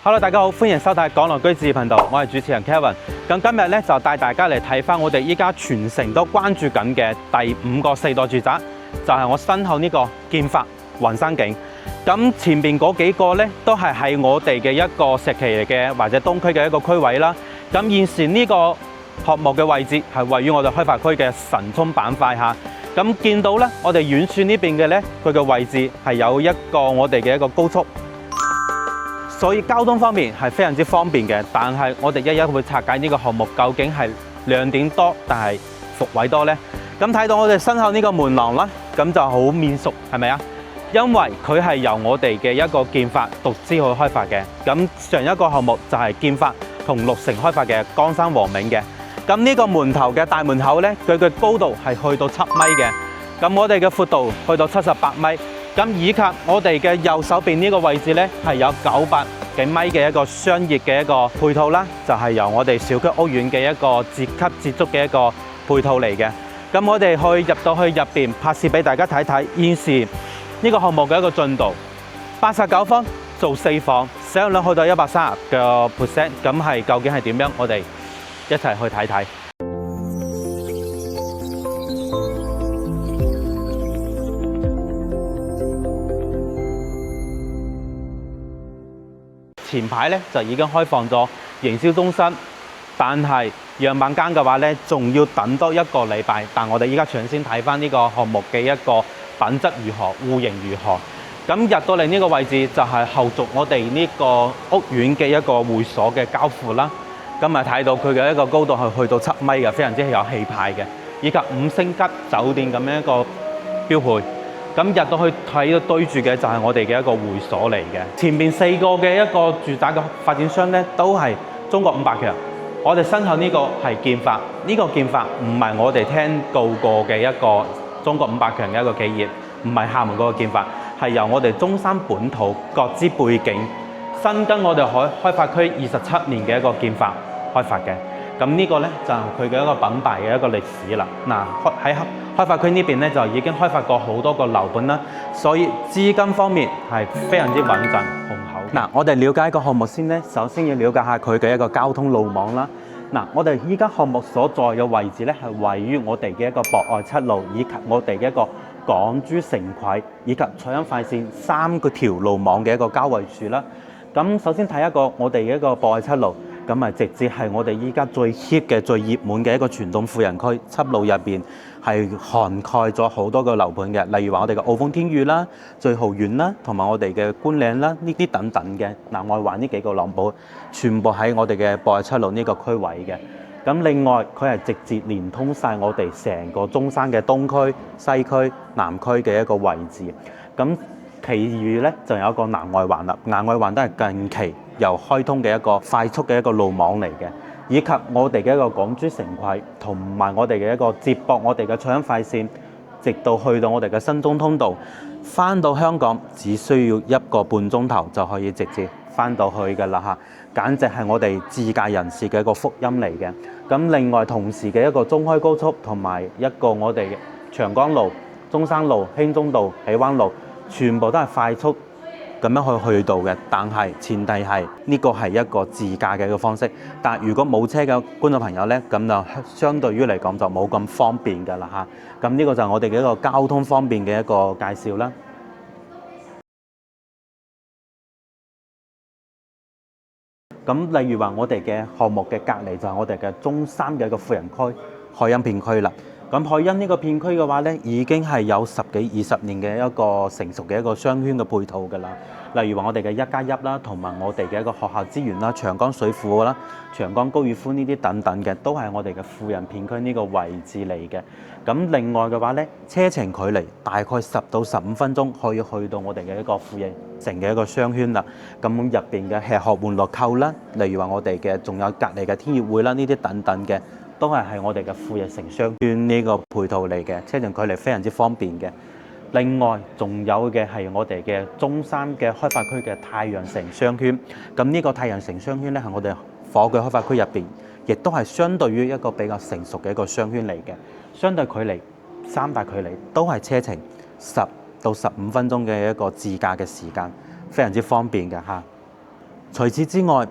Hello， 大家好，歡迎收睇港樂居置業頻道，我係主持人 Kevin。咁今日咧就帶大家嚟睇翻我哋依家全城都關注緊嘅第5個4代住宅，就係我身後呢個建發雲山景。咁前邊嗰幾個咧都係喺我哋嘅一個石岐嚟嘅，或者東區嘅一個區位啦。咁現時呢個項目嘅位置係位於我哋開發區嘅神涌板塊下。咁見到咧，我哋遠處呢邊嘅咧，佢嘅位置係有一個我哋嘅一個高速。所以交通方面係非常之方便嘅，但係我哋一一會拆解呢個項目究竟係亮點多，但係伏位多呢？咁睇到我哋身後呢個門廊啦，咁就好面熟，係咪啊？因為佢係由我哋嘅一個建發獨資去開發嘅。咁上一個項目就係建發同綠城開發嘅江山和銘嘅。咁呢個門頭嘅大門口呢，佢嘅高度係去到7米嘅。咁我哋嘅闊度去到78米。咁以及我哋嘅右手邊呢個位置呢，係有900幾米嘅一個商業嘅一個配套啦，就係由我哋小區屋苑嘅一個節級節足嘅一個配套嚟嘅。咁我哋入到去入邊拍攝俾大家睇睇，現時呢個項目嘅一個進度，89方做4房，使用量去到130個 percent， 咁係究竟係點樣？我哋一齊去睇睇。前排咧就已經開放咗營銷中心，但係樣板間嘅話咧，仲要等多1個禮拜。但我哋依家搶先睇翻呢個項目嘅一個品質如何，戶型如何。咁入到嚟呢個位置就係後續我哋呢個屋苑嘅一個會所嘅交付啦。咁啊睇到佢嘅一個高度係去到7米嘅，非常之有氣派嘅，以及5星級酒店咁樣一個標配。咁入到去睇到對住嘅就係我哋嘅一個會所嚟嘅。前面4個嘅一個住宅嘅發展商咧，都係中國500強。我哋身後呢個係建發，呢個建發唔係我哋聽到過嘅一個中國500強嘅一個企業，唔係廈門嗰個建發，係由我哋中山本土各資背景，深耕我哋開發區27年嘅一個建發開發嘅。咁呢個咧就係佢嘅一個品牌嘅一個歷史啦。嗱，喺開發區呢邊咧就已經開發過好多個樓盤啦，所以資金方面係非常之穩陣雄厚。嗱，我哋了解個項目先咧，首先要了解下佢嘅一個交通路網啦。嗱，我哋依家項目所在嘅位置咧係位於我哋嘅一個博愛七路以及我哋嘅一個港珠城軌以及彩欣快線3個條路網嘅一個交匯處啦。咁首先睇一個我哋嘅一個博愛七路。咁啊，直接係我哋依家最 hit 嘅、最熱門嘅一個傳統富人區，7路入邊係涵蓋咗好多個樓盤嘅，例如話我哋嘅澳豐天譽啦、最豪苑啦，同埋我哋嘅觀嶺啦，呢啲等等嘅南外環呢幾個樓盤，全部喺我哋嘅博愛7路呢個區位嘅。咁另外佢係直接連通晒我哋成個中山嘅東區、西區、南區嘅一個位置。咁其餘咧就有一個南外環啦，南外環都係近期由開通嘅一個快速嘅一個路網嚟嘅，以及我哋嘅一個港珠城軌同埋我哋嘅一個接駁我哋嘅彩欣快線，直到去到我哋嘅新中通道，翻到香港只需要1個半鐘頭就可以直接翻到去嘅啦嚇，簡直係我哋自駕人士嘅一個福音嚟嘅。咁另外同時嘅一個中開高速同埋一個我哋長江路、中山路、興中道、喜灣路，全部都係快速咁樣去到嘅，但係前提係呢個係一個自駕嘅一個方式。但係如果冇車嘅觀眾朋友呢，咁就相對於嚟講就冇咁方便㗎啦嚇。咁呢個就係我哋嘅一個交通方便嘅一個介紹啦。咁例如話我哋嘅項目嘅隔離就係我哋嘅中山嘅一個富人區海欣片區啦。咁海欣呢個片區嘅話咧，已經係有10幾20年嘅一個成熟嘅一個商圈嘅配套㗎啦。例如話我哋嘅1+1啦，同埋我哋嘅一個學校資源啦、長江水庫啦、長江高爾夫呢啲等等嘅，都係我哋嘅富人片區呢個位置嚟嘅。咁另外嘅話咧，車程距離大概10到15分鐘可以去到我哋嘅一個富人城嘅一個商圈啦。咁入邊嘅吃喝玩樂購啦，例如話我哋嘅仲有隔離嘅天業會啦，呢啲等等嘅。都係我哋嘅富日城商圈呢個配套嚟嘅，車程距離非常之方便嘅。另外仲有嘅係我哋嘅中山嘅開發區嘅太陽城商圈。咁呢個太陽城商圈咧係我哋火炬開發區入邊，亦都係相對於一個比較成熟嘅一個商圈嚟嘅。相對距離3大距離都係車程10到15分鐘嘅一個自駕嘅時間，非常之方便嘅嚇。除此之外，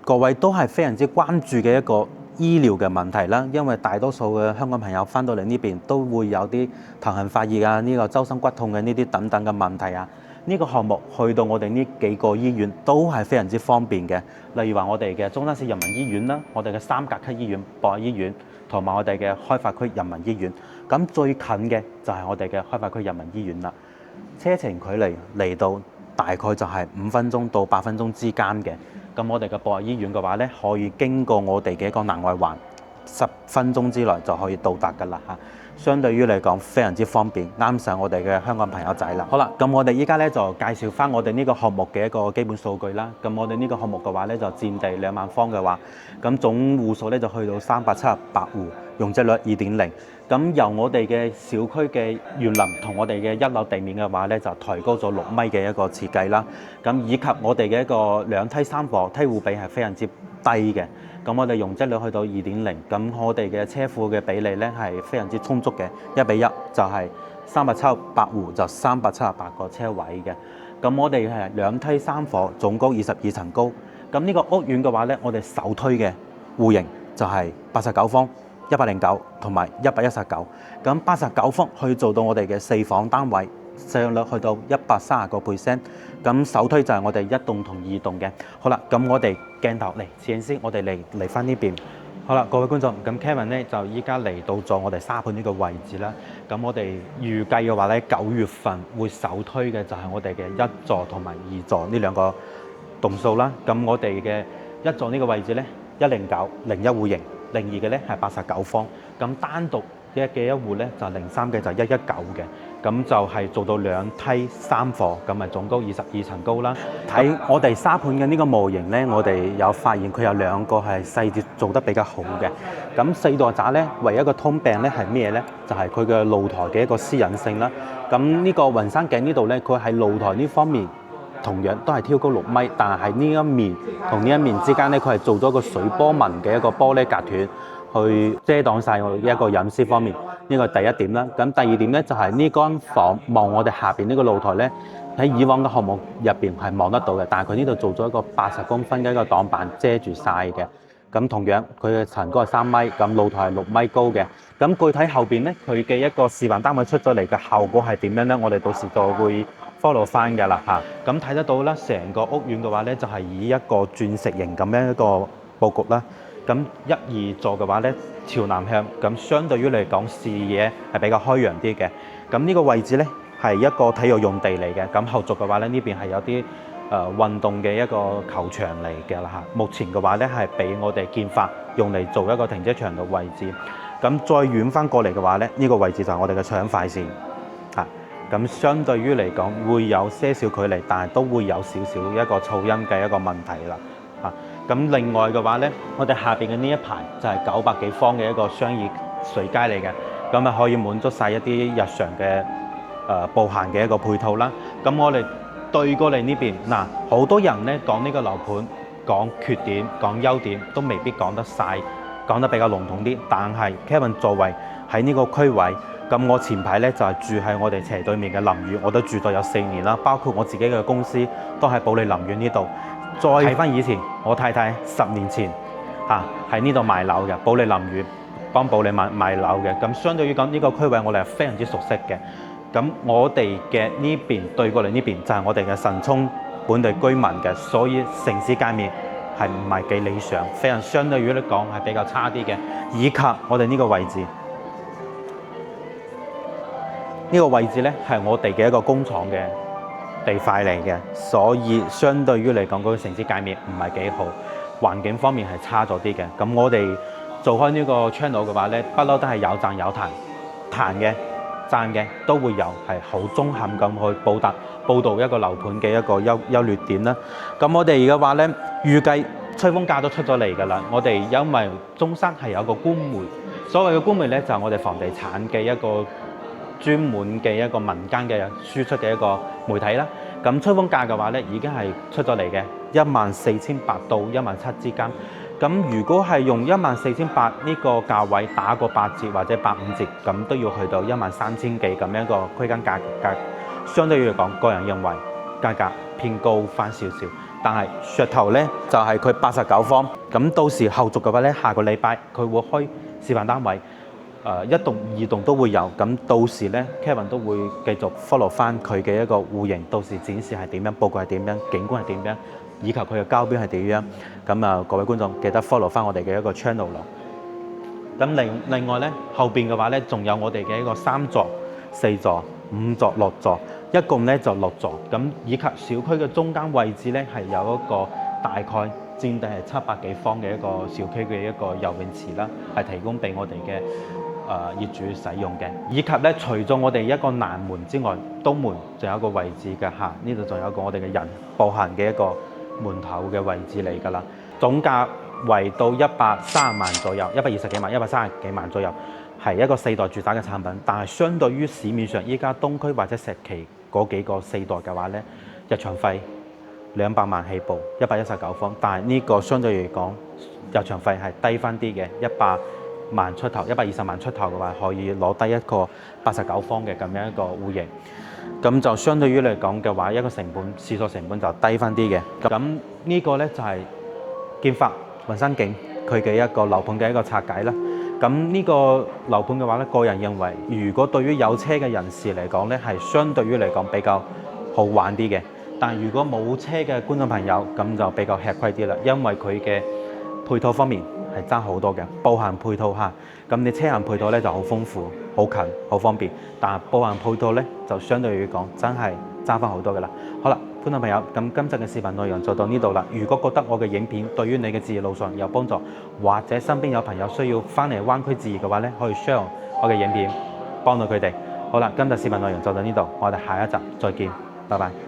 各位都係非常之關注嘅一個醫療嘅問題啦，因為大多數嘅香港朋友翻到嚟呢邊都會有啲頭痕發熱啊，呢個周身骨痛嘅呢啲等等嘅問題啊。呢個項目去到我哋呢幾個醫院都係非常之方便嘅，例如話我哋嘅中山市人民醫院啦，我哋嘅3甲級醫院博愛醫院，同埋我哋嘅開發區人民醫院。咁最近嘅就係我哋嘅開發區人民醫院啦，車程距離嚟到大概就係5分鐘到8分鐘之間嘅。咁我哋嘅博愛醫院嘅話咧，可以經過我哋嘅一個南外環，10分鐘之內就可以到達㗎啦嚇。相對於嚟講非常之方便，啱晒我哋嘅香港朋友仔啦。好啦，咁我哋依家咧就介紹翻我哋呢個項目嘅一個基本數據啦。咁我哋呢個項目嘅話咧就佔地2萬方嘅話，咁總戶數咧就去到378戶，容積率2.0。咁由我哋嘅小區嘅園林同我哋嘅1樓地面嘅話咧，就抬高咗6米嘅一個設計啦。咁以及我哋嘅一個2梯3房梯戶比係非常之低嘅。咁我哋容積率去到2.0，咁我哋嘅車庫嘅比例咧係非常之充足嘅，1比1就係378戶就378個車位嘅。咁我哋係2梯3房，總高22層高。咁呢個屋苑嘅話咧，我哋首推嘅戶型就係89方、109同埋119。咁89方去做到我哋嘅4房單位，使用率去到130%。咁首推就係我哋1棟同2棟嘅。好啦，咁我哋鏡頭嚟，攝影師，我哋嚟翻呢邊。好啦，各位觀眾，咁 Kevin 咧就依家嚟到咗我哋沙盤呢個位置啦。咁我哋預計嘅話咧，9月份會首推嘅就係我哋嘅1座同埋2座呢兩個棟數啦。咁我哋嘅1座呢個位置咧，109、01戶型，02嘅咧係89方。咁單獨嘅一戶咧就03嘅就119嘅。咁就係做到2梯3房，咁咪總高22層高啦。睇我哋沙盤嘅呢個模型呢，我哋有發現佢有2個係細節做得比較好嘅。咁4座宅呢，唯一一個通病呢係咩呢？就係佢嘅露台嘅一個私隱性啦。咁呢個雲山景呢度呢，佢喺露台呢方面同樣都係挑高6米，但係呢一面同呢一面之間呢，佢係做咗個水波紋嘅一個玻璃隔斷，去遮擋晒我哋一個隱私方面。呢個第一點啦，咁第二點咧就係呢間房望我哋下邊呢個露台咧，喺以往嘅項目入邊係望得到嘅，但係佢呢度做咗一個80公分嘅一個擋板遮住晒嘅。咁同樣佢嘅層高係3米，咁露台係6米高嘅。咁具體後邊咧，佢嘅一個示範單位出咗嚟嘅效果係點樣咧？我哋到時就會 follow 翻㗎啦嚇。咁睇得到啦，成個屋苑嘅話咧，就係以一個鑽石型咁樣一個佈局啦。咁1、2座嘅話咧，朝南向，咁相對於嚟講視野係比較開揚啲嘅。咁呢個位置咧係一個體育用地嚟嘅。咁後續嘅話咧，呢邊係有啲運動嘅一個球場嚟嘅啦嚇。目前嘅話咧係俾我哋建發用嚟做一個停車場嘅位置。咁再遠翻過嚟嘅話咧，呢個位置就係我哋嘅搶快線嚇。咁相對於嚟講會有些少距離，但係都會有少少一個噪音嘅一個問題啦嚇。咁另外嘅話咧，我哋下邊嘅呢一排就係900幾方嘅一個商業水街嚟嘅，咁啊可以滿足晒一啲日常嘅步行嘅一個配套啦。咁我哋對過嚟呢邊嗱，好多人咧講呢個樓盤講缺點講優點都未必講得晒，講得比較籠統啲。但係 Kevin 作為喺呢個區位，咁我前排咧就係住喺我哋斜對面嘅林苑，我都住到有4年啦，包括我自己嘅公司都喺保利林苑呢度。再睇翻以前，我太太10年前喺呢度賣樓嘅，保利林苑幫保利賣樓嘅。咁相對於講呢個區位，我哋係非常之熟悉嘅。咁我哋嘅呢邊對過嚟呢邊就係我哋嘅神涌本地居民嘅，所以城市界面係唔係幾理想，非常相對於嚟講係比較差啲嘅。以及我哋呢個位置，呢個位置呢係我哋嘅一個工廠嘅地塊嚟嘅，所以相對於嚟講，嗰個城市界面唔係幾好，環境方面係差咗啲嘅。咁我哋做開呢個 channel 嘅話咧，不嬲都係有讚有彈，彈嘅、讚嘅都會有，係好中肯咁去報導一個樓盤嘅一個優劣點啦。咁我哋嘅話咧，預計吹風價都出咗嚟㗎啦。我哋因為中山係有個官媒，所謂嘅官媒咧就係我哋房地產嘅一個專門嘅一個民間嘅輸出嘅一個媒體啦。咁吹風價嘅話咧，已經係出咗嚟嘅，14800到17000之間。咁如果係用14800呢個價位打個8折或者85折，咁都要去到13000幾咁樣一個區間價格。相對於嚟講，個人認為價格偏高翻少少。但係噱頭咧就係佢89方。咁到時後續嘅話咧，下個禮拜佢會開示範單位，一棟、二棟都會有。咁到時咧 Kevin 都會繼續 follow 翻佢嘅一個戶型，到時展示係點樣，佈局係點樣，景觀係點樣，以及佢嘅交標係點樣。咁啊，各位觀眾記得 follow 翻我哋嘅一個 channel 咯。咁另外咧，後邊嘅話咧，仲有我哋嘅一個3座、4座、5座、6座，一共咧就6座。咁以及小區嘅中間位置咧，係有一個大概佔地係700幾方嘅一個小區嘅一個游泳池啦，係提供俾我哋嘅業主使用嘅。以及咧，除咗我哋一個南門之外，東門仲有一個位置嘅嚇，呢度仲有一個我哋嘅人步行嘅一個門頭嘅位置嚟㗎啦。總價為到130萬左右，120幾萬、130幾萬左右，係一個4代住宅嘅產品。但係相對於市面上依家東區或者石岐嗰幾個4代嘅話咧，日場費200萬起步，119方。但係呢個相對嚟講，日場費係低翻啲嘅，100萬出頭、120萬出頭嘅話，可以攞低一個89方嘅咁樣一個戶型。咁就相對於嚟講嘅話，一個成本試錯成本就低翻啲嘅。咁呢個咧就係建發雲山景佢嘅一個樓盤嘅一個拆解啦。咁呢個樓盤嘅話咧，個人認為，如果對於有車嘅人士嚟講咧，係相對於嚟講比較好玩啲嘅。但係如果冇車嘅觀眾朋友，咁就比較吃虧啲啦，因為佢嘅配套方面係爭好多嘅。步行配套嚇，咁你車行配套咧就好豐富、好近、好方便，但係步行配套咧就相對於講真係爭翻好多㗎啦。好啦，觀眾朋友，咁今集嘅視頻內容就到呢度啦。如果覺得我嘅影片對於你嘅置業路上有幫助，或者身邊有朋友需要翻嚟灣區置業嘅話咧，可以 share 我嘅影片幫到佢哋。好啦，今集視頻內容就到呢度，我哋下一集再見，拜拜。